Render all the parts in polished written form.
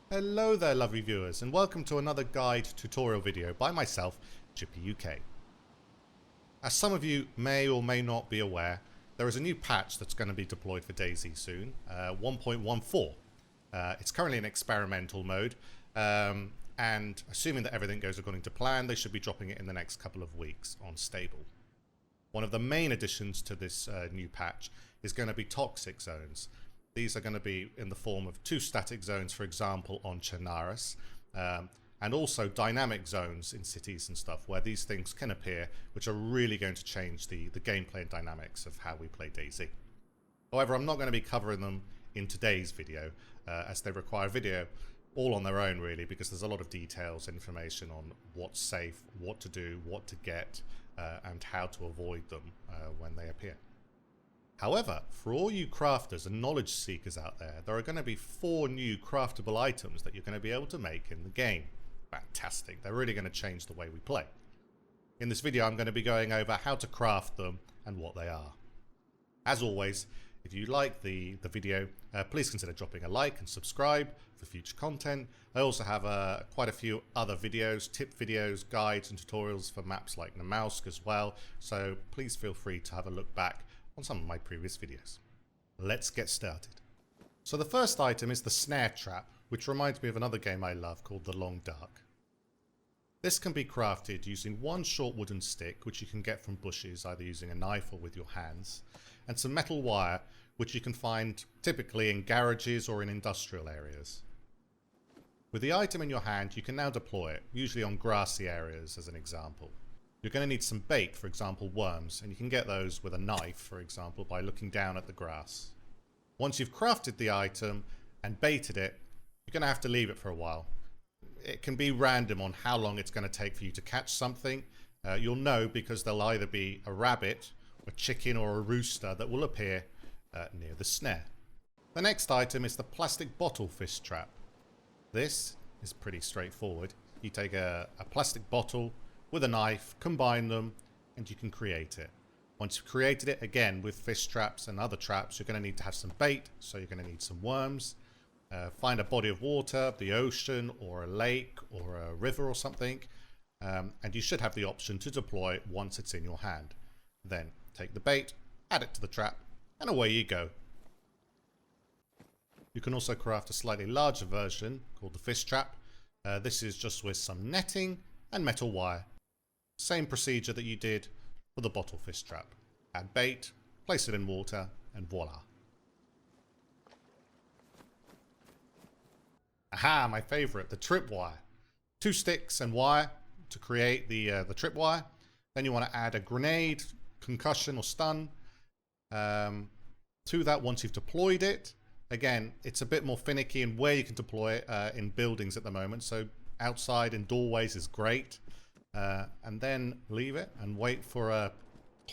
Hello there lovely viewers and welcome to another guide tutorial video by myself, Chippy UK. As some of you may or may not be aware, there is a new patch that's going to be deployed for DayZ soon, 1.14. It's currently in experimental mode and assuming that everything goes according to plan, they should be dropping it in the next couple of weeks on stable. One of the main additions to this new patch is going to be toxic zones. These are going to be in the form of 2 static zones, for example, on Chernarus, and also dynamic zones in cities and stuff, where these things can appear, which are really going to change the gameplay and dynamics of how we play DayZ. However, I'm not going to be covering them in today's video, as they require video all on their own, really, because there's a lot of details, information on what's safe, what to do, what to get, and how to avoid them when they appear. However, for all you crafters and knowledge seekers out there, there are going to be 4 new craftable items that you're going to be able to make in the game. Fantastic. They're really going to change the way we play. In this video, I'm going to be going over how to craft them and what they are. As always, if you like the video, please consider dropping a like and subscribe for future content. I also have quite a few other videos, tip videos, guides and tutorials for maps like Namausk as well. So please feel free to have a look back on some of my previous videos. Let's get started. So the first item is the Snare Trap, which reminds me of another game I love called The Long Dark. This can be crafted using 1 short wooden stick, which you can get from bushes, either using a knife or with your hands, and some metal wire, which you can find typically in garages or in industrial areas. With the item in your hand, you can now deploy it, usually on grassy areas as an example. You're going to need some bait, for example worms, and you can get those with a knife, for example, by looking down at the grass. Once you've crafted the item and baited it, you're going to have to leave it for a while. It can be random on how long it's going to take for you to catch something. You'll know because there'll either be a rabbit, a chicken or a rooster that will appear near the snare. The next item is the plastic bottle fish trap. This is pretty straightforward. You take a plastic bottle with a knife, combine them, and you can create it. Once you've created it, again, with fish traps and other traps, you're going to need to have some bait, so you're going to need some worms. Find a body of water, the ocean, or a lake, or a river or something, and you should have the option to deploy it once it's in your hand. Then take the bait, add it to the trap, and away you go. You can also craft a slightly larger version called the fish trap. This is just with some netting and metal wire. Same procedure that you did for the bottle fish trap. Add bait, place it in water, and voila. Aha, my favorite, the tripwire. 2 sticks and wire to create the tripwire. Then you want to add a grenade, concussion or stun to that once you've deployed it. Again, it's a bit more finicky in where you can deploy it in buildings at the moment, so outside in doorways is great. And then leave it and wait for a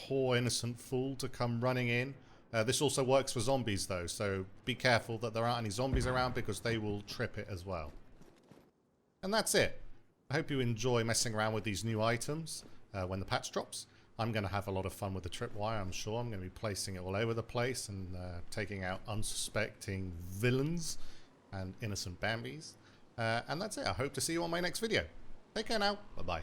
poor innocent fool to come running in. This also works for zombies though, so be careful that there aren't any zombies around because they will trip it as well. And that's it. I hope you enjoy messing around with these new items when the patch drops. I'm going to have a lot of fun with the tripwire, I'm sure. I'm going to be placing it all over the place and taking out unsuspecting villains and innocent Bambis. And that's it. I hope to see you on my next video. Take care now. Bye-bye.